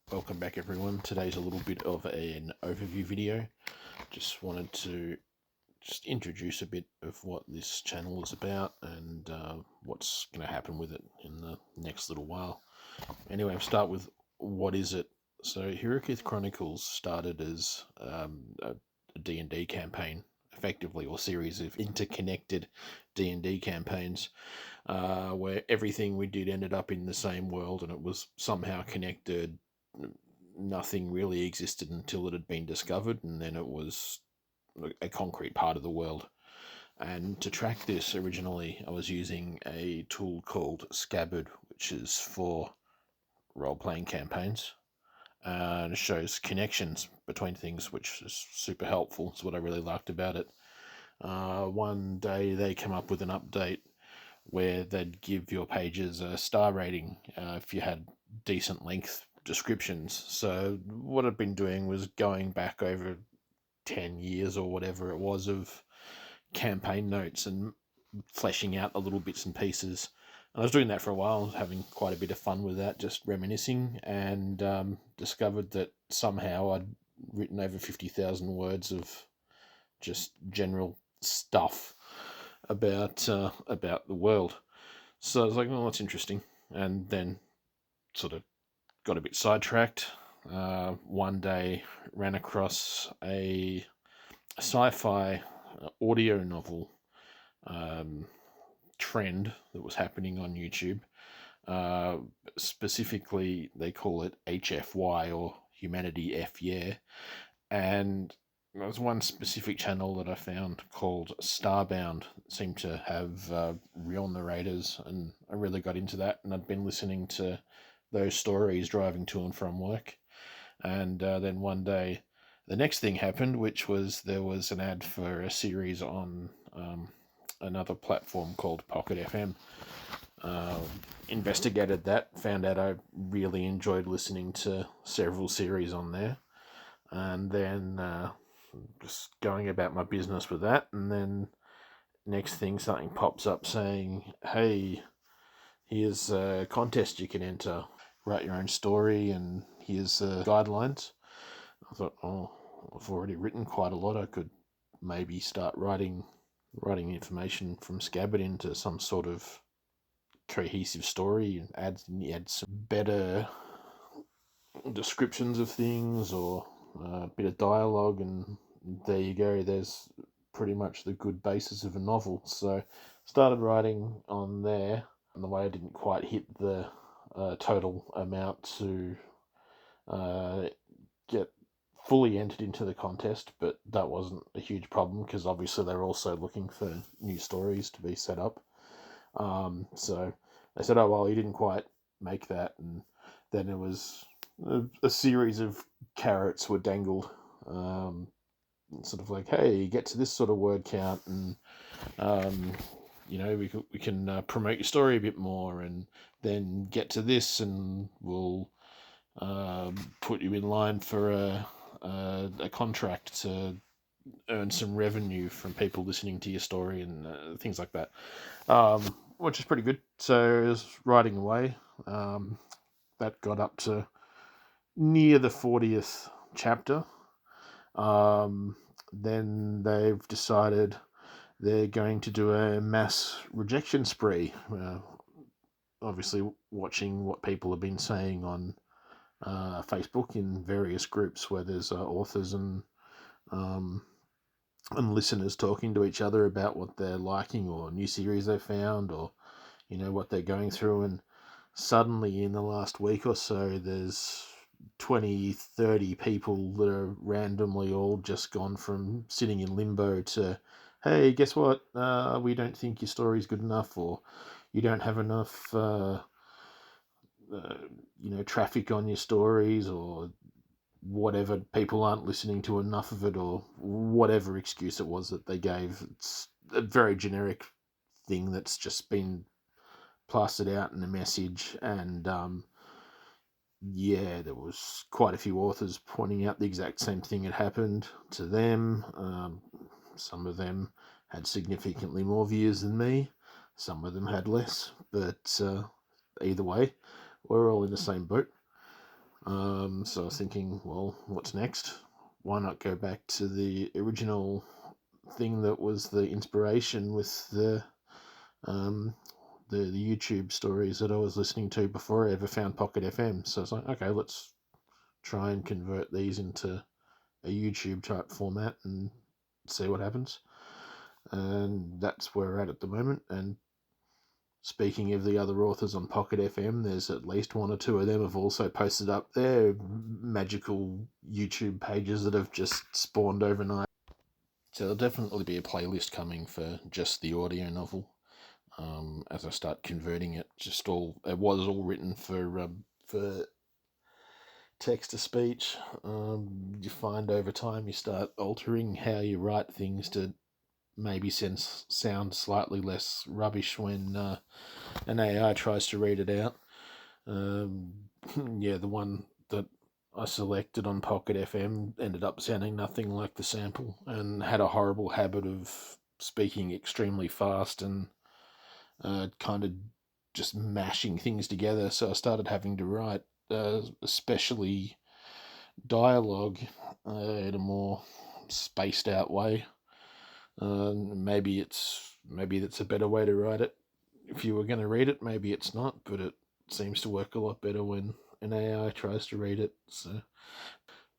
Welcome back everyone. Today's a little bit of an overview video. Just wanted to introduce a bit of what this channel is about and what's going to happen with it in the next little while. Anyway, I'll start with what is it. So Hirukith Chronicles started as a D&D campaign, effectively, or series of interconnected D&D campaigns where everything we did ended up in the same world and it was somehow connected. Nothing really existed until it had been discovered, and then it was a concrete part of the world. And to track this, originally I was using a tool called Scabbard, which is for role-playing campaigns, and it shows connections between things, which is super helpful. It's what I really liked about it. One day they came up with an update where they'd give your pages a star rating if you had decent length descriptions. So what I'd been doing was going back over 10 years or whatever it was of campaign notes and fleshing out the little bits and pieces. And I was doing that for a while, having quite a bit of fun with that, just reminiscing, and discovered that somehow I'd written over 50,000 words of just general stuff about the world. So I was like, "Oh, that's interesting," and then sort of got a bit sidetracked. One day, ran across a sci-fi audio novel trend that was happening on YouTube. Specifically, they call it HFY, or Humanity F Yeah, and there was one specific channel that I found called Starbound. It seemed to have real narrators, and I really got into that. And I'd been listening to those stories driving to and from work. And then one day, the next thing happened, which was there was an ad for a series on another platform called Pocket FM. Investigated that, found out I really enjoyed listening to several series on there, and then just going about my business with that. And then next thing, something pops up saying, "Hey, here's a contest you can enter. Write your own story, and here's guidelines." I thought, oh, I've already written quite a lot. I could maybe start writing information from Scabbard into some sort of cohesive story and add some better descriptions of things, or a bit of dialogue, and there you go. There's pretty much the good basis of a novel. So started writing on there, and the way I didn't quite hit the total amount to get fully entered into the contest, but that wasn't a huge problem because obviously they're also looking for new stories to be set up. So they said, "Oh well, you didn't quite make that," and then it was a series of carrots were dangled, sort of like, "Hey, get to this sort of word count, and we can promote your story a bit more, and then get to this, and we'll put you in line for a contract to earn some revenue from people listening to your story," and things like that, which is pretty good. So I was writing away. That got up to near the 40th chapter. Then they've decided they're going to do a mass rejection spree. Obviously, watching what people have been saying on Facebook in various groups where there's authors and listeners talking to each other about what they're liking, or new series they found, or what they're going through. And suddenly in the last week or so, there's 20-30 people that are randomly all just gone from sitting in limbo to, "Hey, guess what, we don't think your story's good enough," or "You don't have enough traffic on your stories," or whatever, "People aren't listening to enough of it," or whatever excuse it was that they gave. It's a very generic thing that's just been plastered out in a message. And there was quite a few authors pointing out the exact same thing had happened to them. Some of them had significantly more views than me, some of them had less, but either way, we're all in the same boat. So I was thinking, well, what's next? Why not go back to the original thing that was the inspiration with um, the YouTube stories that I was listening to before I ever found Pocket FM. So I was like, okay, let's try and convert these into a YouTube type format and see what happens. And that's where we're at the moment. And speaking of the other authors on Pocket FM, there's at least one or two of them have also posted up their magical YouTube pages that have just spawned overnight. So there'll definitely be a playlist coming for just the audio novel. As I start converting it, it was all written for text to speech. You find over time you start altering how you write things to maybe sound slightly less rubbish when an AI tries to read it out. Yeah, the one that I selected on Pocket FM ended up sounding nothing like the sample and had a horrible habit of speaking extremely fast and kind of just mashing things together. So I started having to write, especially dialogue, in a more spaced out way. Maybe that's a better way to write it. If you were going to read it, maybe it's not, but it seems to work a lot better when an AI tries to read it. So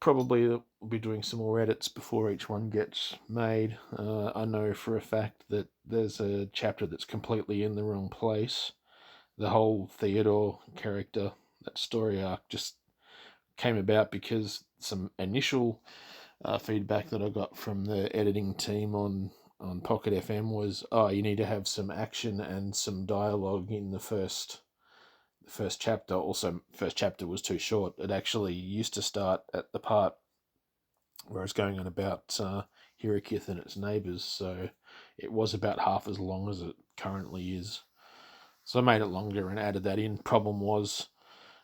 probably we'll be doing some more edits before each one gets made. I know for a fact that there's a chapter that's completely in the wrong place. The whole Theodore character, that story arc, just came about because some initial feedback that I got from the editing team on Pocket FM was, oh, you need to have some action and some dialogue in the first chapter. Also, first chapter was too short. It actually used to start at the part where it's going on about Hirikith and its neighbours, so it was about half as long as it currently is. So I made it longer and added that in. Problem was,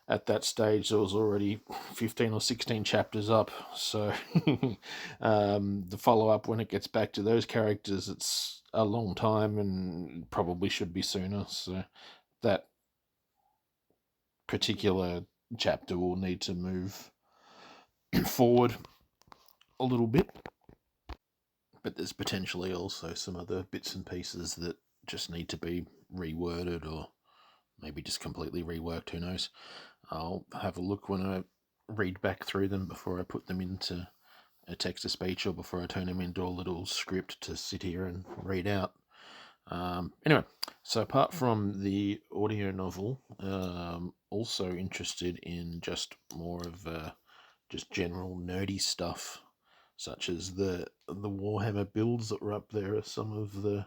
at that stage, there was already 15 or 16 chapters up. So the follow up, when it gets back to those characters, it's a long time and probably should be sooner. So that particular chapter will need to move forward a little bit. But there's potentially also some other bits and pieces that just need to be reworded or maybe just completely reworked. Who knows? I'll have a look when I read back through them before I put them into a text to speech or before I turn them into a little script to sit here and read out. Anyway, so apart from the audio novel, also interested in just more of just general nerdy stuff, such as the Warhammer builds that were up there. Are some of the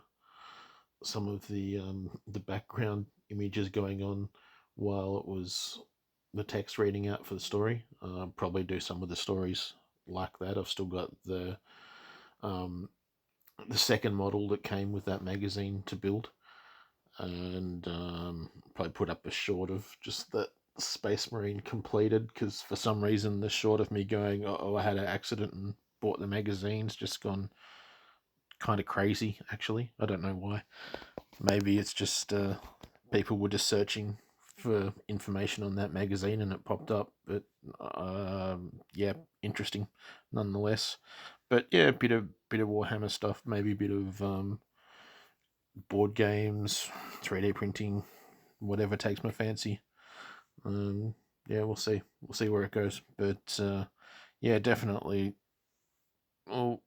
background images going on while it was the text reading out for the story. Probably do some of the stories like that. I've still got the second model that came with that magazine to build, and probably put up a short of just that Space Marine completed, because for some reason the short of me going, oh, I had an accident and bought the magazines, just gone kind of crazy. Actually, I don't know why. Maybe it's just people were just searching for information on that magazine and it popped up. But yeah, interesting nonetheless. But yeah, a bit of Warhammer stuff, maybe a bit of board games, 3D printing, whatever takes my fancy. Yeah, we'll see. We'll see where it goes. But yeah, definitely we'll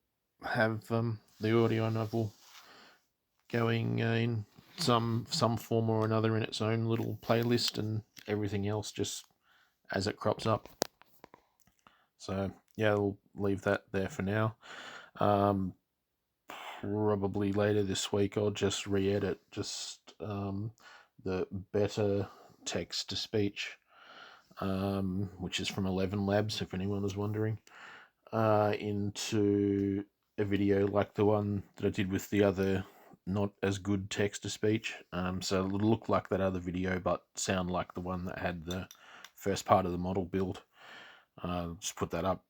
have the audio novel going in some form or another in its own little playlist, and everything else just as it crops up. So yeah, we'll leave that there for now. Probably later this week I'll just re-edit just the better text to speech, which is from 11 Labs, if anyone was wondering, into a video like the one that I did with the other not as good text to speech. So it'll look like that other video but sound like the one that had the first part of the model build. Just put that up.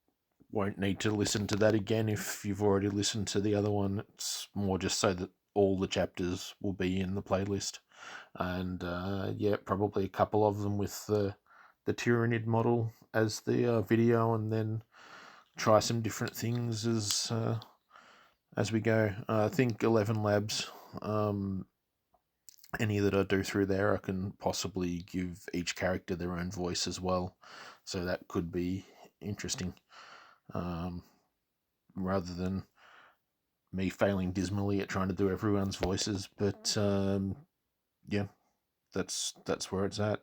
Won't need to listen to that again if you've already listened to the other one. It's more just so that all the chapters will be in the playlist. And yeah, probably a couple of them with the the Tyranid model as the video, and then try some different things as we go. I think 11 Labs, any that I do through there, I can possibly give each character their own voice as well, so that could be interesting, rather than me failing dismally at trying to do everyone's voices. But yeah, that's where it's at.